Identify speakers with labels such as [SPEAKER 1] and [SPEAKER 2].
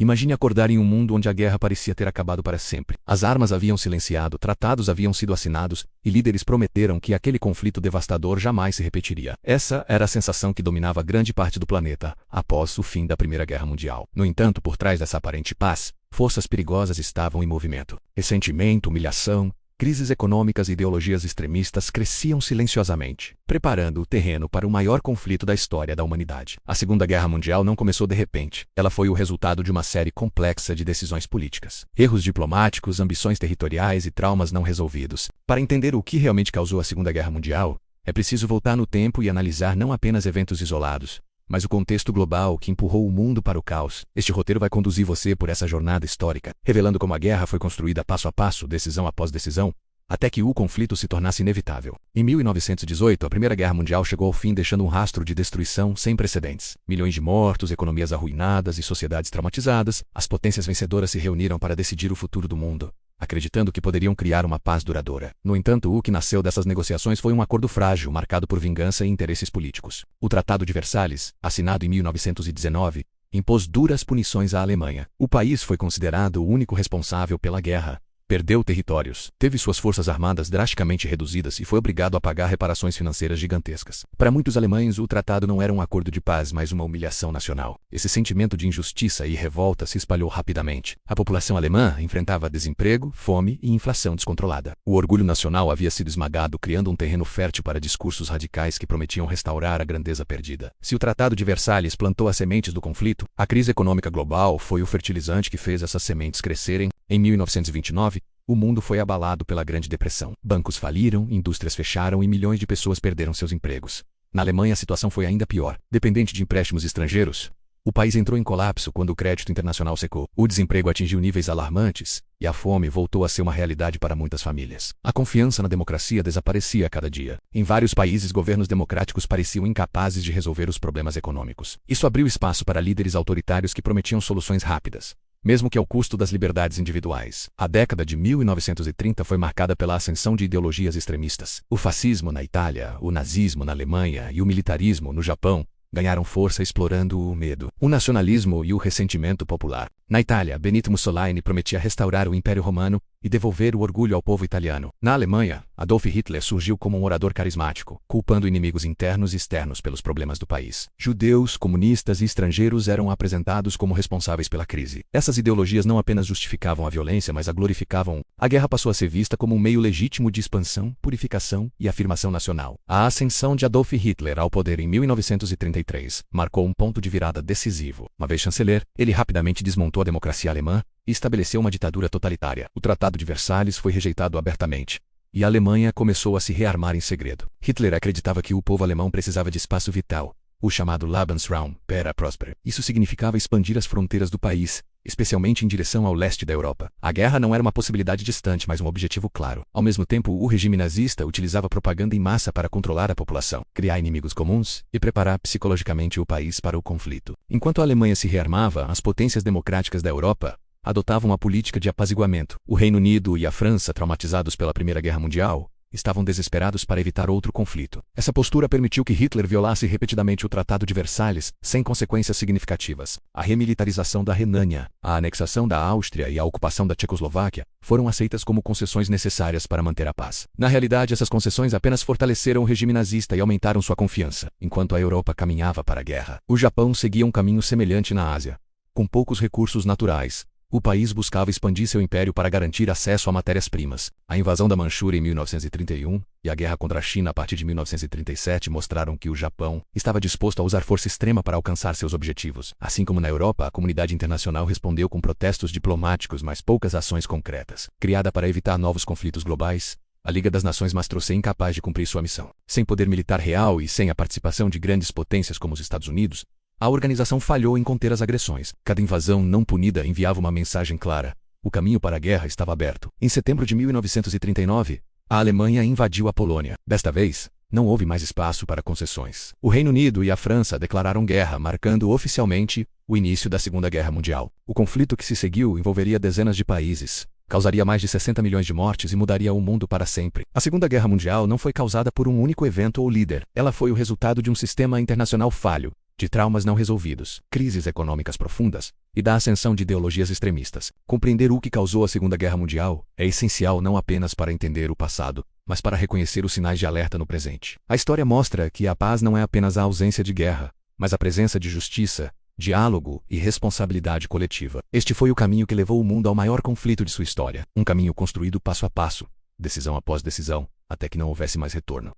[SPEAKER 1] Imagine acordar em um mundo onde a guerra parecia ter acabado para sempre. As armas haviam silenciado, tratados haviam sido assinados, e líderes prometeram que aquele conflito devastador jamais se repetiria. Essa era a sensação que dominava grande parte do planeta, após o fim da Primeira Guerra Mundial. No entanto, por trás dessa aparente paz, forças perigosas estavam em movimento. Ressentimento, humilhação, crises econômicas e ideologias extremistas cresciam silenciosamente, preparando o terreno para o maior conflito da história da humanidade. A Segunda Guerra Mundial não começou de repente. Ela foi o resultado de uma série complexa de decisões políticas, erros diplomáticos, ambições territoriais e traumas não resolvidos. Para entender o que realmente causou a Segunda Guerra Mundial, é preciso voltar no tempo e analisar não apenas eventos isolados, mas o contexto global que empurrou o mundo para o caos. Este roteiro vai conduzir você por essa jornada histórica, revelando como a guerra foi construída passo a passo, decisão após decisão, até que o conflito se tornasse inevitável. Em 1918, a Primeira Guerra Mundial chegou ao fim, deixando um rastro de destruição sem precedentes. Milhões de mortos, economias arruinadas e sociedades traumatizadas, as potências vencedoras se reuniram para decidir o futuro do mundo, acreditando que poderiam criar uma paz duradoura. No entanto, o que nasceu dessas negociações foi um acordo frágil, marcado por vingança e interesses políticos. O Tratado de Versalhes, assinado em 1919, impôs duras punições à Alemanha. O país foi considerado o único responsável pela guerra. Perdeu territórios, teve suas forças armadas drasticamente reduzidas e foi obrigado a pagar reparações financeiras gigantescas. Para muitos alemães, o tratado não era um acordo de paz, mas uma humilhação nacional. Esse sentimento de injustiça e revolta se espalhou rapidamente. A população alemã enfrentava desemprego, fome e inflação descontrolada. O orgulho nacional havia sido esmagado, criando um terreno fértil para discursos radicais que prometiam restaurar a grandeza perdida. Se o Tratado de Versalhes plantou as sementes do conflito, a crise econômica global foi o fertilizante que fez essas sementes crescerem. Em 1929, o mundo foi abalado pela Grande Depressão. Bancos faliram, indústrias fecharam e milhões de pessoas perderam seus empregos. Na Alemanha, a situação foi ainda pior. Dependente de empréstimos estrangeiros, o país entrou em colapso quando o crédito internacional secou. O desemprego atingiu níveis alarmantes e a fome voltou a ser uma realidade para muitas famílias. A confiança na democracia desaparecia a cada dia. Em vários países, governos democráticos pareciam incapazes de resolver os problemas econômicos. Isso abriu espaço para líderes autoritários que prometiam soluções rápidas, mesmo que ao custo das liberdades individuais. A década de 1930 foi marcada pela ascensão de ideologias extremistas. O fascismo na Itália, o nazismo na Alemanha e o militarismo no Japão ganharam força explorando o medo, o nacionalismo e o ressentimento popular. Na Itália, Benito Mussolini prometia restaurar o Império Romano e devolver o orgulho ao povo italiano. Na Alemanha, Adolf Hitler surgiu como um orador carismático, culpando inimigos internos e externos pelos problemas do país. Judeus, comunistas e estrangeiros eram apresentados como responsáveis pela crise. Essas ideologias não apenas justificavam a violência, mas a glorificavam. A guerra passou a ser vista como um meio legítimo de expansão, purificação e afirmação nacional. A ascensão de Adolf Hitler ao poder em 1933 marcou um ponto de virada decisivo. Uma vez chanceler, ele rapidamente desmontou a democracia alemã e estabeleceu uma ditadura totalitária. O Tratado de Versalhes foi rejeitado abertamente, e a Alemanha começou a se rearmar em segredo. Hitler acreditava que o povo alemão precisava de espaço vital, o chamado Lebensraum, para prosperar. Isso significava expandir as fronteiras do país, especialmente em direção ao leste da Europa. A guerra não era uma possibilidade distante, mas um objetivo claro. Ao mesmo tempo, o regime nazista utilizava propaganda em massa para controlar a população, criar inimigos comuns e preparar psicologicamente o país para o conflito. Enquanto a Alemanha se rearmava, as potências democráticas da Europa adotavam uma política de apaziguamento. O Reino Unido e a França, traumatizados pela Primeira Guerra Mundial, estavam desesperados para evitar outro conflito. Essa postura permitiu que Hitler violasse repetidamente o Tratado de Versalhes, sem consequências significativas. A remilitarização da Renânia, a anexação da Áustria e a ocupação da Tchecoslováquia foram aceitas como concessões necessárias para manter a paz. Na realidade, essas concessões apenas fortaleceram o regime nazista e aumentaram sua confiança. Enquanto a Europa caminhava para a guerra, o Japão seguia um caminho semelhante na Ásia. Com poucos recursos naturais, o país buscava expandir seu império para garantir acesso a matérias-primas. A invasão da Manchúria em 1931 e a guerra contra a China a partir de 1937 mostraram que o Japão estava disposto a usar força extrema para alcançar seus objetivos. Assim como na Europa, a comunidade internacional respondeu com protestos diplomáticos, mas poucas ações concretas. Criada para evitar novos conflitos globais, a Liga das Nações mostrou-se incapaz de cumprir sua missão. Sem poder militar real e sem a participação de grandes potências como os Estados Unidos, a organização falhou em conter as agressões. Cada invasão não punida enviava uma mensagem clara: o caminho para a guerra estava aberto. Em setembro de 1939, a Alemanha invadiu a Polônia. Desta vez, não houve mais espaço para concessões. O Reino Unido e a França declararam guerra, marcando oficialmente o início da Segunda Guerra Mundial. O conflito que se seguiu envolveria dezenas de países, causaria mais de 60 milhões de mortes e mudaria o mundo para sempre. A Segunda Guerra Mundial não foi causada por um único evento ou líder. Ela foi o resultado de um sistema internacional falho, de traumas não resolvidos, crises econômicas profundas e da ascensão de ideologias extremistas. Compreender o que causou a Segunda Guerra Mundial é essencial não apenas para entender o passado, mas para reconhecer os sinais de alerta no presente. A história mostra que a paz não é apenas a ausência de guerra, mas a presença de justiça, diálogo e responsabilidade coletiva. Este foi o caminho que levou o mundo ao maior conflito de sua história. Um caminho construído passo a passo, decisão após decisão, até que não houvesse mais retorno.